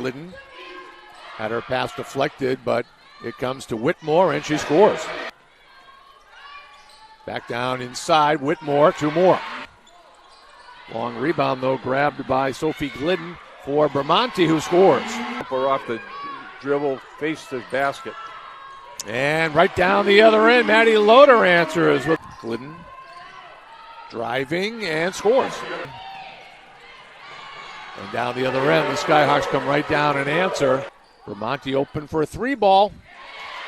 Glidden had her pass deflected, but it comes to Whitmore, and she scores. Back down inside, Whitmore, 2 more. Long rebound, though, grabbed by Sophie Glidden for Bramante, who scores. Or off the dribble, face the basket. And right down the other end, Maddie Loader answers with Glidden driving and scores. And down the other end, the Skyhawks come right down and answer. Bramante open for a 3-ball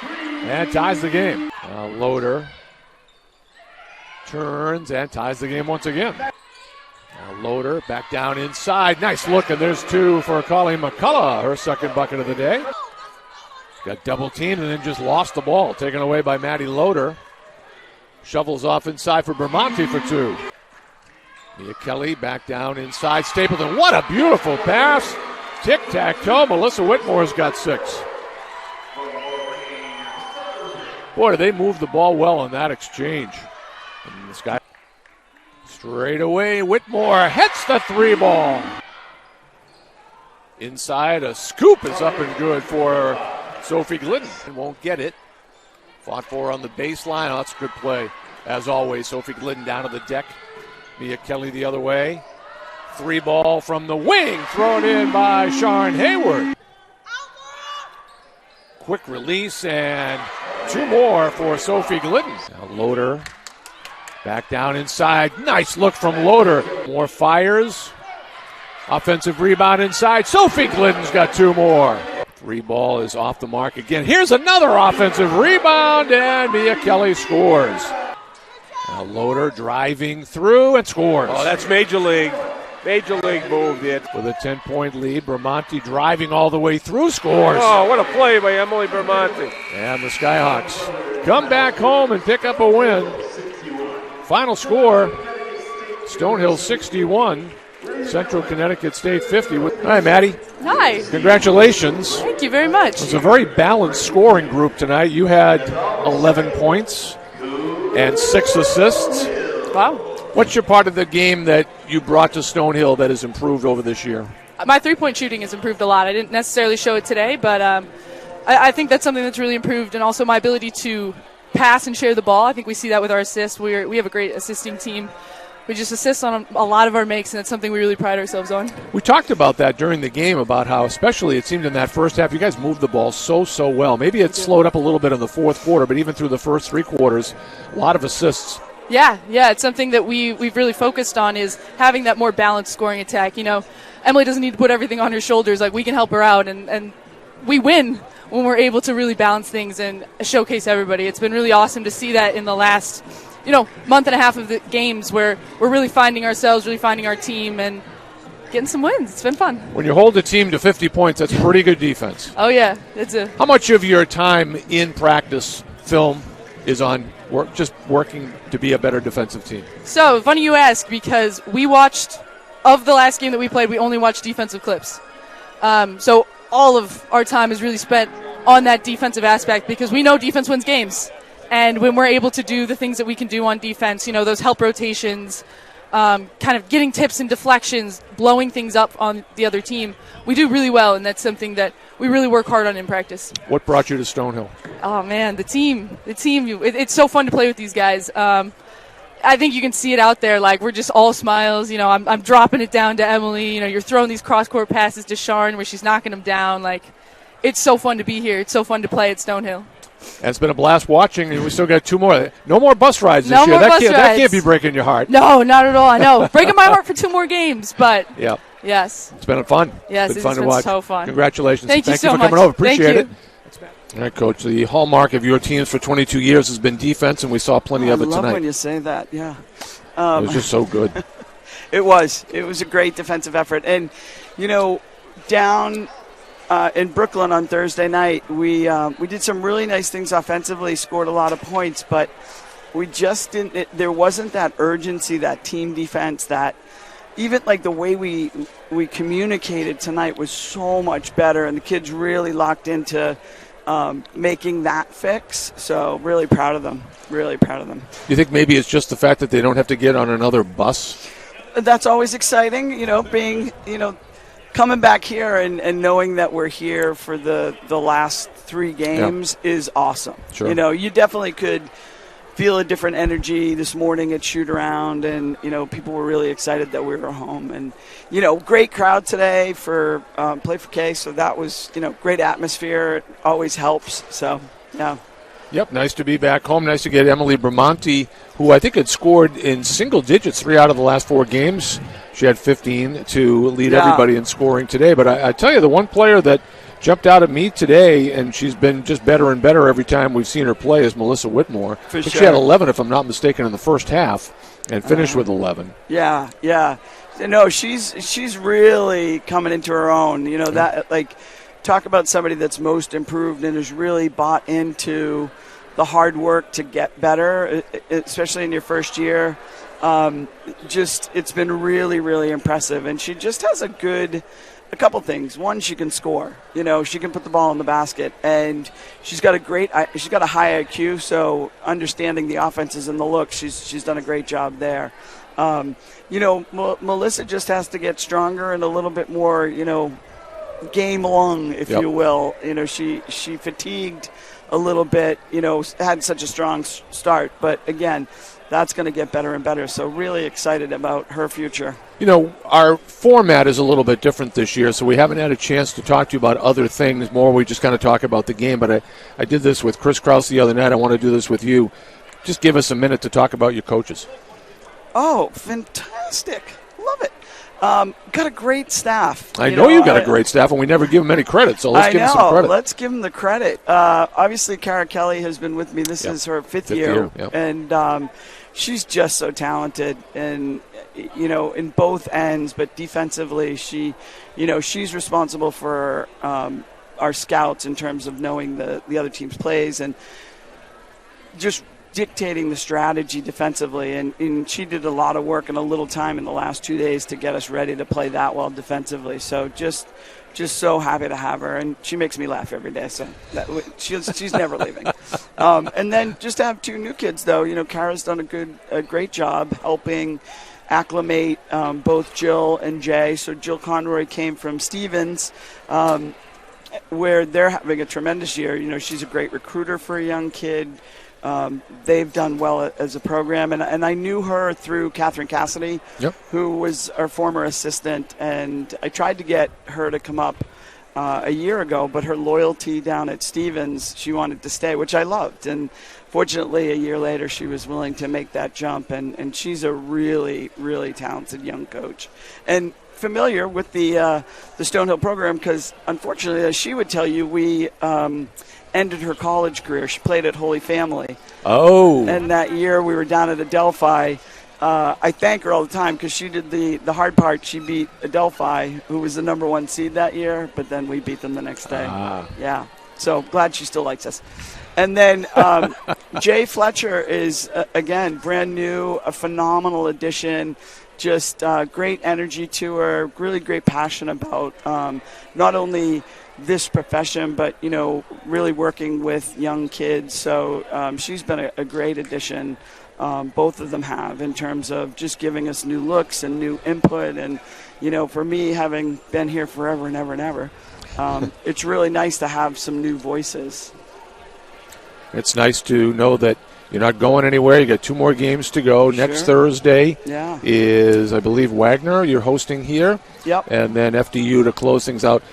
and ties the game. Now Loader turns and ties the game once again. Now Loader back down inside. Nice look, and there's 2 for Colleen McCullough, her second bucket of the day. Got double teamed and then just lost the ball. Taken away by Maddie Loader. Shovels off inside for Bramante for 2. Mia Kelly back down inside. Stapleton, what a beautiful pass. Tic-tac-toe. Melissa Whitmore's got 6. Boy, did they move the ball well on that exchange. And this guy straight away. Whitmore hits the 3-ball. Inside, a scoop is up and good for Sophie Glidden. Won't get it. Fought for on the baseline. Oh, that's a good play. As always, Sophie Glidden down to the deck. Mia Kelly the other way. 3-ball from the wing, thrown in by Sharon Hayward. Quick release and 2 more for Sophie Glidden. Now Loader back down inside. Nice look from Loader. More fires. Offensive rebound inside. Sophie Glidden's got 2 more. 3-ball is off the mark again. Here's another offensive rebound, and Mia Kelly scores. Now Loader driving through and scores. Oh, that's Major League. Major League move, it. With a 10-point lead, Bramante driving all the way through, scores. Oh, what a play by Emily Bramante. And the Skyhawks come back home and pick up a win. Final score, Stonehill 61, Central Connecticut State 50. Hi, Maddie. Hi. Congratulations. Thank you very much. It was a very balanced scoring group tonight. You had 11 points and 6 assists. Wow. What's your part of the game that you brought to Stonehill that has improved over this year? My 3-point shooting has improved a lot. I didn't necessarily show it today, but I think that's something that's really improved, and also my ability to pass and share the ball. I think we see that with our assists. We have a great assisting team. We just assist on a lot of our makes, and it's something we really pride ourselves on. We talked about that during the game, about how especially it seemed in that first half, you guys moved the ball so well. Maybe it slowed up a little bit in the fourth quarter, but even through the first 3 quarters, a lot of assists. Yeah, it's something that we've really focused on, is having that more balanced scoring attack. You know, Emily doesn't need to put everything on her shoulders. Like, we can help her out, and we win when we're able to really balance things and showcase everybody. It's been really awesome to see that in the last, month and a half of the games, where we're really finding ourselves, really finding our team, and getting some wins. It's been fun. When you hold a team to 50 points, that's pretty good defense. Oh, yeah. How much of your time in practice film is on just working to be a better defensive team? So, funny you ask, because of the last game that we played, we only watched defensive clips. So all of our time is really spent on that defensive aspect, because we know defense wins games. And when we're able to do the things that we can do on defense, those help rotations, kind of getting tips and deflections, blowing things up on the other team, we do really well, and that's something that we really work hard on in practice. What brought you to Stonehill? Oh, man, the team. It's so fun to play with these guys. I think you can see it out there. Like, we're just all smiles. I'm dropping it down to Emily. You're throwing these cross-court passes to Sharon where she's knocking them down. Like, it's so fun to be here. It's so fun to play at Stonehill. And it's been a blast watching, and we still got 2 more. No more bus rides this year. That can't be breaking your heart. No, not at all. I know. Breaking my heart for 2 more games, but yeah. Yes. It's been fun. Yes, it's been fun to watch. So fun. Congratulations. Thank you so much for coming over. Appreciate it. All right, Coach, the hallmark of your teams for 22 years has been defense, and we saw plenty of it tonight. I love when you say that, yeah. It was just so good. It was a great defensive effort. And, down in Brooklyn on Thursday night, we did some really nice things offensively, scored a lot of points, but we just didn't – there wasn't that urgency, that team defense, that even like the way we communicated tonight was so much better, and the kids really locked into making that fix. So really proud of them, really proud of them. Do you think maybe it's just the fact that they don't have to get on another bus? That's always exciting, being, coming back here and knowing that we're here for the last 3 games is awesome. Sure. You know, you definitely could feel a different energy this morning at shoot around, and you know, people were really excited that we were home, and you know, great crowd today for Play for K, so that was, you know, great atmosphere. It always helps. So yeah. Yep, nice to be back home. Nice to get Emily Bramante, who I think had scored in single digits 3 out of the last 4 games. She had 15 to lead everybody in scoring today. But I tell you, the one player that jumped out at me today, and she's been just better and better every time we've seen her play, is Melissa Whitmore. For sure. She had 11, if I'm not mistaken, in the first half, and finished with 11. Yeah. No, she's really coming into her own. You know, that, like, talk about somebody that's most improved and has really bought into the hard work to get better, especially in your first year. It's been really, really impressive. And she just has a couple things. One, she can score. You know, she can put the ball in the basket, and she's got a high IQ. So understanding the offenses and the looks, she's done a great job there. You know, Melissa just has to get stronger and a little bit more, you know, game long, if you will. You know, she fatigued a little bit. You know, had such a strong start, but again, that's going to get better and better. So really excited about her future. You know, our format is a little bit different this year, so we haven't had a chance to talk to you about other things more. We just kind of talk about the game, but I did this with Chris Krause the other night. I want to do this with you. Just give us a minute to talk about your coaches. Oh, fantastic. Love it. Got a great staff. I know you got a great staff, and we never give them any credit, so let's give them some credit. Let's give them the credit. Obviously, Cara Kelly has been with me. This is her fifth year. And she's just so talented, and, you know, in both ends, but defensively, she's responsible for our scouts in terms of knowing the other team's plays and just dictating the strategy defensively, and she did a lot of work in a little time in the last 2 days to get us ready to play that well defensively. So just so happy to have her, and she makes me laugh every day. So she's never leaving. And then just to have 2 new kids, though. You know, Kara's done a great job helping acclimate both Jill and Jay. So Jill Conroy came from Stevens, where they're having a tremendous year. You know, she's a great recruiter for a young kid. They've done well as a program, and I knew her through Catherine Cassidy, who was our former assistant, and I tried to get her to come up a year ago, but her loyalty down at Stevens, she wanted to stay, which I loved, and fortunately a year later she was willing to make that jump, and she's a really, really talented young coach, and familiar with the Stonehill program, because unfortunately, as she would tell you, we ended her college career. She played at Holy Family. Oh. And that year we were down at Adelphi. I thank her all the time because she did the hard part. She beat Adelphi, who was the number 1 seed that year, but then we beat them the next day. Yeah. So glad she still likes us. And then Jay Fletcher is, again, brand new, a phenomenal addition. Just great energy to her, really great passion about not only this profession, but, you know, really working with young kids. So she's been a great addition. Both of them have, in terms of just giving us new looks and new input. And, you know, for me, having been here forever and ever and ever, it's really nice to have some new voices. It's nice to know that you're not going anywhere. You got 2 more games to go. Sure. Next Thursday is, I believe, Wagner. You're hosting here. Yep. And then FDU to close things out.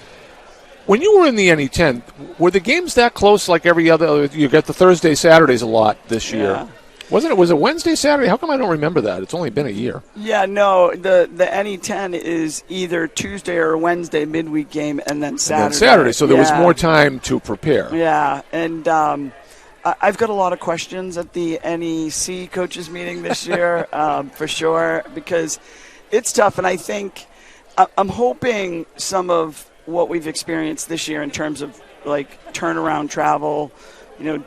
When you were in the NE10, were the games that close like every other? You got the Thursday, Saturdays a lot this year. Was it Wednesday, Saturday? How come I don't remember that? It's only been a year. Yeah, no, the NE10 is either Tuesday or Wednesday midweek game, and then Saturday. So there was more time to prepare. Yeah, and I've got a lot of questions at the NEC coaches meeting this year, for sure, because it's tough, and I think I'm hoping some of what we've experienced this year in terms of like turnaround travel, you know,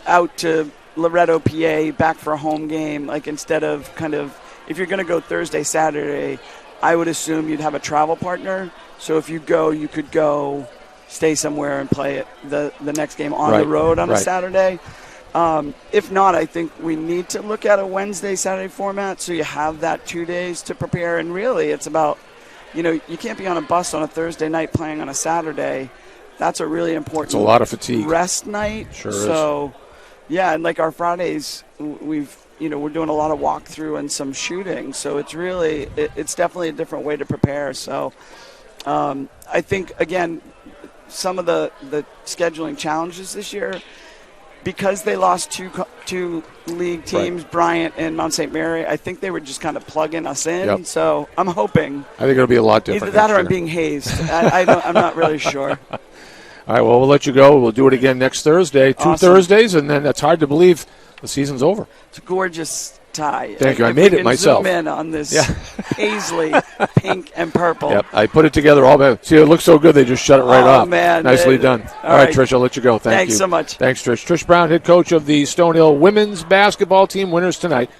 out to Loretto, PA, back for a home game, like instead of kind of, if you're going to go Thursday, Saturday, I would assume you'd have a travel partner. So if you go, you could go stay somewhere and play it the next game on the road on a Saturday. If not, I think we need to look at a Wednesday, Saturday format so you have that 2 days to prepare. And really, it's about you can't be on a bus on a Thursday night playing on a Saturday. That's a really important. It's a lot of fatigue. Rest night. Sure so, yeah, and like our Fridays, we're doing a lot of walkthrough and some shooting. So it's really, it's definitely a different way to prepare. So I think, again, some of the scheduling challenges this year, because they lost two league teams, right. Bryant and Mount St. Mary, I think they were just kind of plugging us in. Yep. So I'm hoping. I think it'll be a lot different. Either that or I'm being hazed. I'm not really sure. All right, well, we'll let you go. We'll do it again next Thursday. Two Awesome. Thursdays, and then it's hard to believe the season's over. It's a gorgeous tie. Thank you. I made it myself. Zoom in on this paisley pink and purple. Yep, I put it together all day. See, it looks so good, they just shut it right off. Man. Nicely done. All right, Trish, I'll let you go. Thanks so much. Thanks, Trish. Trish Brown, head coach of the Stonehill women's basketball team, winners tonight